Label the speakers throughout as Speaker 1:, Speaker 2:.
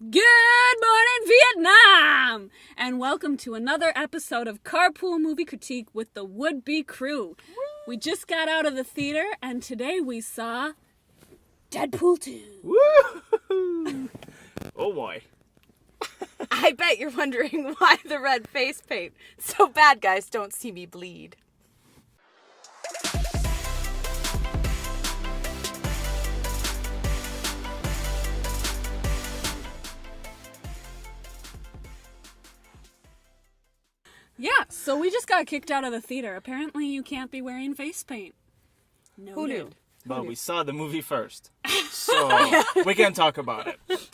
Speaker 1: Good morning, Vietnam! And welcome to another episode of Carpool Movie Critique with the would-be crew. We just got out of the theater, and today we saw Deadpool 2.
Speaker 2: Woo! Oh boy.
Speaker 3: I bet you're wondering why the red face paint, so bad guys don't see me bleed.
Speaker 1: Yeah, so we just got kicked out of the theater. Apparently you can't be wearing face paint. No.
Speaker 3: Who knew?
Speaker 2: But we saw the movie first, so we can talk about it.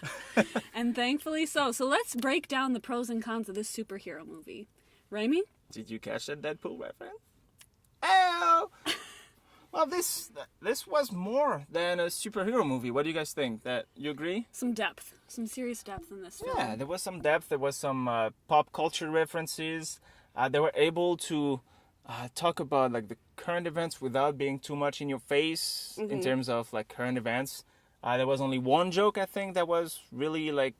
Speaker 1: And thankfully so. So let's break down the pros and cons of this superhero movie. Raimi?
Speaker 2: Did you catch that Deadpool reference? Oh! Well, this was more than a superhero movie. What do you guys think? That you agree?
Speaker 1: Some depth. Some serious depth in this film.
Speaker 2: Yeah, there was some depth. There was some pop culture references. They were able to talk about like the current events without being too much in your face in terms of like current events. There was only one joke, I think, that was really like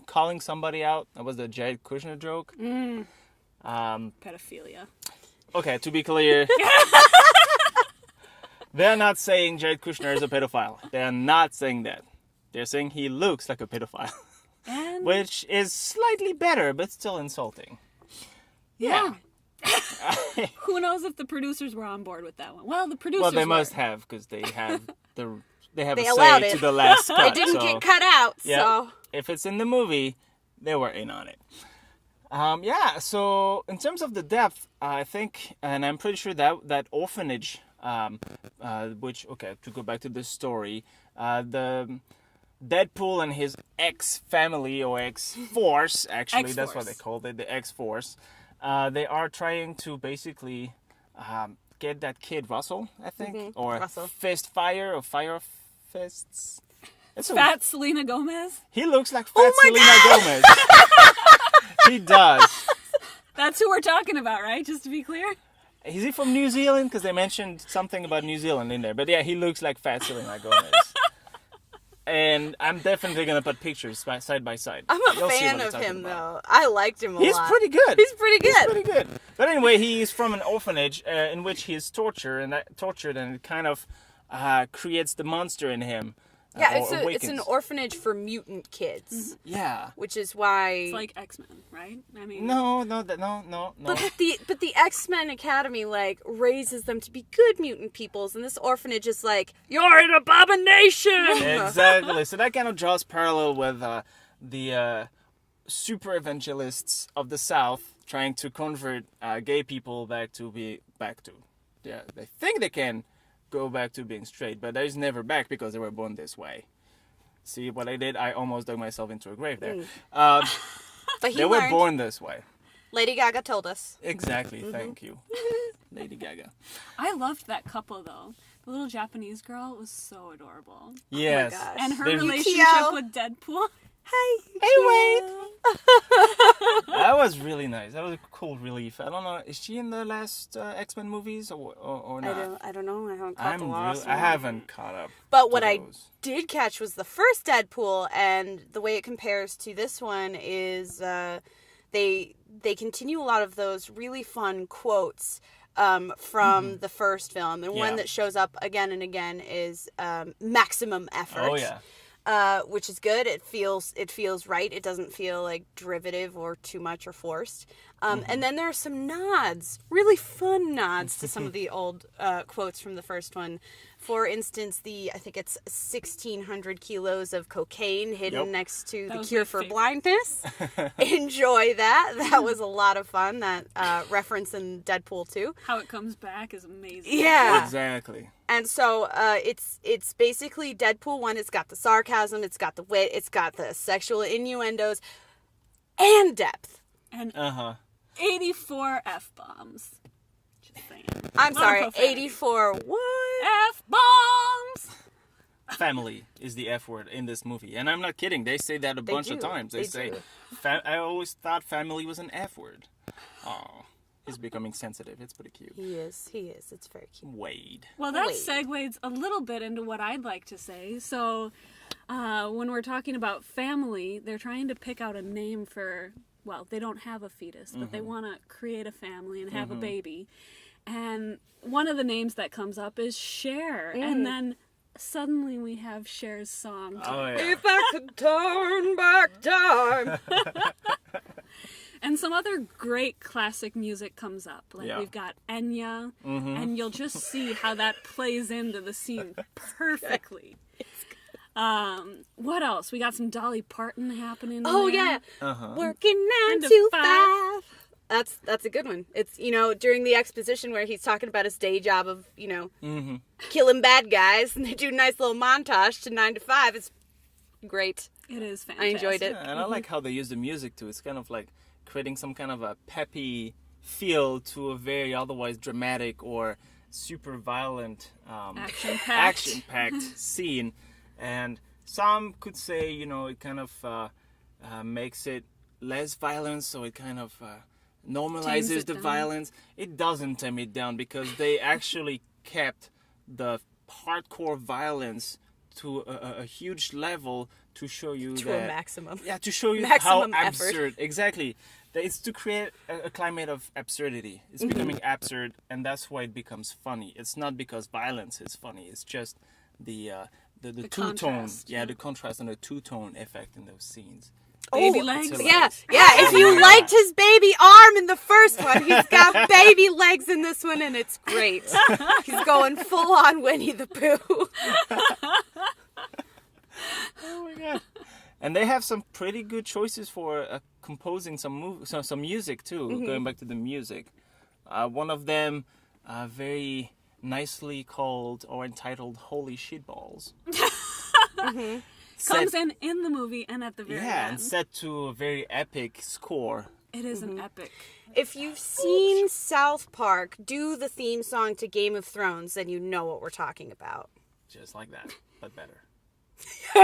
Speaker 2: calling somebody out. That was the Jared Kushner joke.
Speaker 1: Pedophilia.
Speaker 2: Okay, to be clear, they're not saying Jared Kushner is a pedophile. They're not saying that. They're saying he looks like a pedophile,
Speaker 1: And
Speaker 2: which is slightly better, but still insulting.
Speaker 1: yeah. Who knows if the producers were on board with that one? Well, the producers
Speaker 2: Well, they
Speaker 1: were.
Speaker 2: must have, because they have they have
Speaker 3: They
Speaker 2: a
Speaker 3: allowed
Speaker 2: say
Speaker 3: it.
Speaker 2: to the last cut.
Speaker 3: It didn't
Speaker 2: so,
Speaker 3: get cut out,
Speaker 2: yeah,
Speaker 3: so...
Speaker 2: if it's in the movie, they were in on it. Yeah, so in terms of the depth, I think, and I'm pretty sure that orphanage, which, okay, to go back to the story, the Deadpool and his ex-family, or ex-force, actually, that's what they called it, the ex-force, they are trying to basically get that kid, Russell, I think, or
Speaker 3: Russell.
Speaker 2: Fist Fire, or Fire Fists. It's
Speaker 1: Fat Selena Gomez?
Speaker 2: He looks like Fat Selena Gomez. He does.
Speaker 1: That's who we're talking about, right? Just to be clear.
Speaker 2: Is he from New Zealand? Because they mentioned something about New Zealand in there. But yeah, he looks like Fat Selena Gomez. And I'm definitely going to put pictures side by side.
Speaker 3: I'm a
Speaker 2: You'll see
Speaker 3: fan
Speaker 2: what I'm
Speaker 3: of
Speaker 2: talking
Speaker 3: him,
Speaker 2: about.
Speaker 3: though. I liked him a
Speaker 2: He's
Speaker 3: lot.
Speaker 2: pretty good.
Speaker 3: He's pretty good.
Speaker 2: He's pretty good. But anyway, he's from an orphanage in which he is tortured, and it kind of creates the monster in him.
Speaker 3: Yeah,
Speaker 2: or
Speaker 3: it's
Speaker 2: awakens.
Speaker 3: an orphanage for mutant kids,
Speaker 2: Yeah.
Speaker 3: which is why...
Speaker 1: It's like X-Men, right? I mean...
Speaker 2: No.
Speaker 3: But the X-Men Academy, like, raises them to be good mutant peoples, and this orphanage is like, you're an abomination!
Speaker 2: Exactly. So that kind of draws parallel with the super evangelists of the South trying to convert gay people back to. Yeah, they think they can go back to being straight, but there's never back because they were born this way. See what I did? I almost dug myself into a grave there.
Speaker 3: But he
Speaker 2: They were
Speaker 3: learned.
Speaker 2: born this way.
Speaker 3: Lady Gaga told us.
Speaker 2: Exactly. Thank you, Lady Gaga.
Speaker 1: I loved that couple, though. The little Japanese girl was so adorable.
Speaker 2: Yes.
Speaker 3: gosh.
Speaker 1: And her
Speaker 2: There's-
Speaker 1: relationship
Speaker 3: Yukio.
Speaker 1: with Deadpool.
Speaker 3: Hey,
Speaker 2: wait. That was really nice. That was a cool relief. I don't know. Is she in the last X-Men movies or not?
Speaker 3: I don't know. I haven't caught the last
Speaker 2: I
Speaker 3: one.
Speaker 2: haven't caught up.
Speaker 3: But what
Speaker 2: to
Speaker 3: I
Speaker 2: those.
Speaker 3: did catch was the first Deadpool, and the way it compares to this one is they continue a lot of those really fun quotes from the first film, and
Speaker 2: Yeah.
Speaker 3: one that shows up again and again is maximum effort.
Speaker 2: Oh yeah.
Speaker 3: Which is good. It feels right. It doesn't feel like derivative or too much or forced. And then there are some nods, really fun nods to some of the old quotes from the first one. For instance, I think it's 1,600 kilos of cocaine hidden
Speaker 2: Yep.
Speaker 3: next to
Speaker 1: That
Speaker 3: the
Speaker 1: was
Speaker 3: cure
Speaker 1: my
Speaker 3: for
Speaker 1: favorite.
Speaker 3: blindness. Enjoy that. That was a lot of fun. That reference in Deadpool 2.
Speaker 1: How it comes back is amazing.
Speaker 3: Yeah.
Speaker 2: Exactly.
Speaker 3: And so it's basically Deadpool 1. It's got the sarcasm, it's got the wit, it's got the sexual innuendos, and depth.
Speaker 1: And
Speaker 2: 84
Speaker 1: 84 F-bombs. Just saying.
Speaker 3: I'm
Speaker 1: Lot of
Speaker 3: sorry,
Speaker 1: profanity.
Speaker 3: 84 what?
Speaker 1: F-bombs!
Speaker 2: Family is the F word in this movie, and I'm not kidding. They say that a bunch of
Speaker 3: do.
Speaker 2: times. They
Speaker 3: They
Speaker 2: say,
Speaker 3: do.
Speaker 2: I always thought family was an F word. Oh, he's becoming sensitive. It's pretty cute.
Speaker 3: He is. It's very cute.
Speaker 2: Wade.
Speaker 1: Well, that
Speaker 3: Wait.
Speaker 1: segues a little bit into what I'd like to say. So, when we're talking about family, they're trying to pick out a name for, well, they don't have a fetus, but they want to create a family and have a baby. And one of the names that comes up is Cher. And then suddenly we have Cher's song.
Speaker 2: Oh, yeah.
Speaker 3: If I could turn back time.
Speaker 1: And some other great classic music comes up. Like we've got Enya, and you'll just see how that plays into the scene perfectly. What else? We got some Dolly Parton happening.
Speaker 3: Oh,
Speaker 1: there.
Speaker 3: yeah. Working 9
Speaker 1: to
Speaker 3: to
Speaker 1: 5.
Speaker 3: 5. That's a good one. It's, during the exposition where he's talking about his day job of, killing bad guys, and they do a nice little montage to 9 to 5. It's great.
Speaker 1: It is fantastic.
Speaker 3: I enjoyed it.
Speaker 2: Yeah, and I like how they use the music too. It's kind of like creating some kind of a peppy feel to a very otherwise dramatic or super violent action-packed scene. And some could say, it kind of makes it less violent, so it kind of normalizes the violence. It doesn't tame it down because they actually kept the hardcore violence to a huge level to show you
Speaker 3: To a maximum.
Speaker 2: Yeah, to show you
Speaker 3: Maximum
Speaker 2: how
Speaker 3: effort.
Speaker 2: absurd. Exactly. It's to create a climate of absurdity. It's becoming absurd, and that's why it becomes funny. It's not because violence is funny. It's just the two-tone.
Speaker 1: contrast.
Speaker 2: Yeah, the contrast and the two-tone effect in those scenes.
Speaker 1: Baby legs.
Speaker 3: Yeah. If you liked his baby arm in the first one, he's got baby legs in this one, and it's great. He's going full on Winnie the Pooh.
Speaker 2: Oh my god! And they have some pretty good choices for composing some music too. Going back to the music, one of them very nicely called or entitled "Holy Shitballs."
Speaker 1: Comes in the movie and at the very end.
Speaker 2: And set to a very epic score.
Speaker 1: It is an epic.
Speaker 3: If you've seen South Park do the theme song to Game of Thrones, then you know what we're talking about.
Speaker 2: Just like that, but better.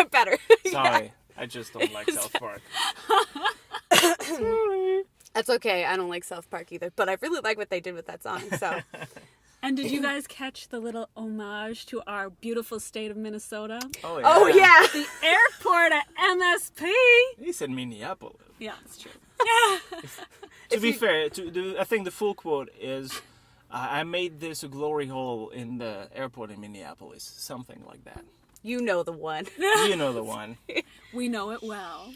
Speaker 3: Better.
Speaker 2: Sorry, I just don't like South Park.
Speaker 3: That's okay. I don't like South Park either, but I really like what they did with that song. So,
Speaker 1: And did you guys catch the little homage to our beautiful state of Minnesota?
Speaker 2: Oh yeah.
Speaker 3: yeah.
Speaker 1: The airport at MSP.
Speaker 2: He said Minneapolis.
Speaker 1: Yeah, that's true.
Speaker 2: To be fair, I think the full quote is, "I made this a glory hole in the airport in Minneapolis," something like that.
Speaker 3: You know the one.
Speaker 2: You know the one.
Speaker 1: We know it well.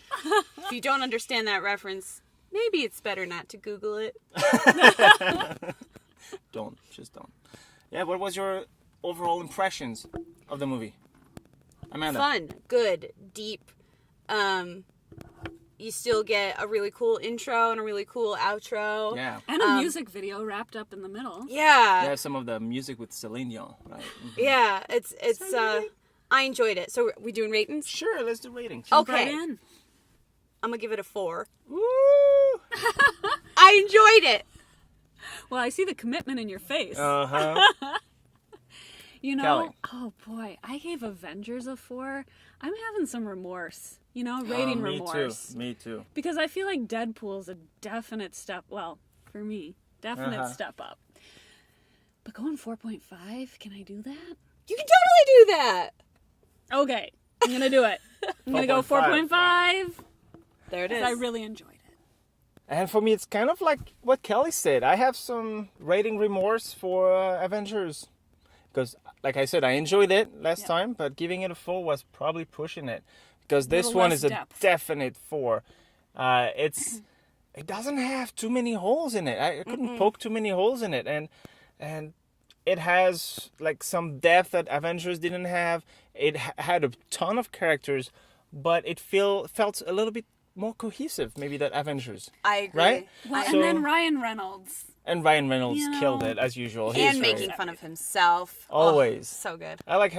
Speaker 3: If you don't understand that reference, maybe it's better not to Google it.
Speaker 2: Just don't. Yeah, what was your overall impressions of the movie, Amanda?
Speaker 3: Fun, good, deep. You still get a really cool intro and a really cool outro.
Speaker 2: Yeah.
Speaker 1: And a music video wrapped up in the middle.
Speaker 3: Yeah.
Speaker 2: Yeah, some of the music with Selena, right?
Speaker 3: Yeah, it's I enjoyed it. So we doing ratings?
Speaker 2: Sure, let's do ratings.
Speaker 1: Jump
Speaker 3: Okay.
Speaker 1: right in.
Speaker 3: I'm gonna give it a 4.
Speaker 2: Woo!
Speaker 3: I enjoyed it.
Speaker 1: Well, I see the commitment in your face.
Speaker 2: Uh-huh.
Speaker 1: Kelly.
Speaker 2: Kelly.
Speaker 1: Oh boy, I gave Avengers a 4. I'm having some remorse. Rating remorse.
Speaker 2: Me too.
Speaker 1: Because I feel like Deadpool's a definite step, well, for me, definite step up. But going 4.5, can I do that?
Speaker 3: You can totally do that.
Speaker 1: Okay, I'm going to do it. I'm going to go 4.5.
Speaker 3: There it is.
Speaker 1: I really enjoyed it.
Speaker 2: And for me, it's kind of like what Kelly said. I have some rating remorse for Avengers. Because, like I said, I enjoyed it last time, but giving it a 4 was probably pushing it. Because this one is a definite 4. It doesn't have too many holes in it. I couldn't poke too many holes in it. And it has like some depth that Avengers didn't have. It had a ton of characters, but it felt a little bit more cohesive, maybe, than Avengers.
Speaker 3: I agree.
Speaker 2: Right?
Speaker 1: Well, and then Ryan Reynolds.
Speaker 2: And Ryan Reynolds killed it as usual.
Speaker 3: And making fun of himself.
Speaker 2: Always.
Speaker 3: Oh, so good.
Speaker 2: I like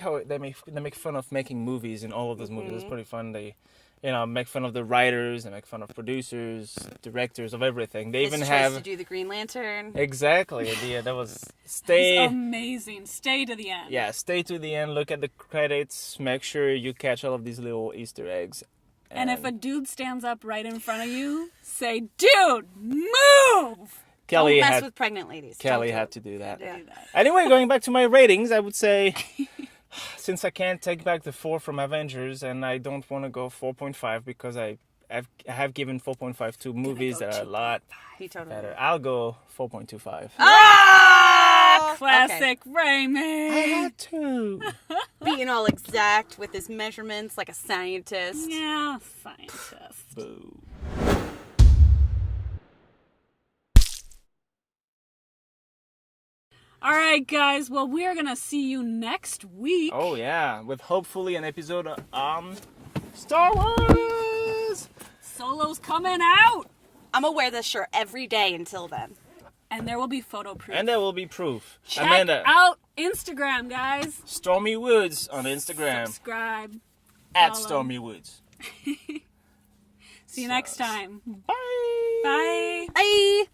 Speaker 2: how they make fun of making movies in all of those movies. It's pretty fun. They, make fun of the writers, they make fun of producers, directors of everything. They even have
Speaker 3: to do the Green Lantern.
Speaker 2: Exactly. That was
Speaker 1: It's amazing. Stay to the end.
Speaker 2: Yeah, stay to the end. Look at the credits. Make sure you catch all of these little Easter eggs.
Speaker 1: And if a dude stands up right in front of you, say, "Dude, move!"
Speaker 2: Kelly
Speaker 3: Don't mess with pregnant ladies.
Speaker 2: Kelly had to do that.
Speaker 3: Yeah.
Speaker 2: Anyway, going back to my ratings, I would say since I can't take back the 4 from Avengers, and I don't want to go 4.5 because I have given 4.5 to movies that are a lot
Speaker 3: He totally
Speaker 2: better. I'll go 4.25.
Speaker 3: Oh!
Speaker 1: Classic Raymond.
Speaker 2: I had to.
Speaker 3: Being all exact with his measurements like a scientist.
Speaker 1: Yeah, scientist.
Speaker 2: Boo.
Speaker 1: All right, guys. Well, we're going to see you next week.
Speaker 2: Oh, yeah. With hopefully an episode on Star Wars.
Speaker 1: Solo's coming out.
Speaker 3: I'm gonna wear this shirt every day until then.
Speaker 1: And there will be photo proof.
Speaker 2: And there will be proof.
Speaker 1: Check
Speaker 2: Amanda,
Speaker 1: out Instagram, guys.
Speaker 2: Stormy Woods on Instagram.
Speaker 1: Subscribe.
Speaker 2: At
Speaker 1: follow.
Speaker 2: Stormy Woods.
Speaker 1: See you next time.
Speaker 2: Bye.
Speaker 1: Bye.
Speaker 3: Bye!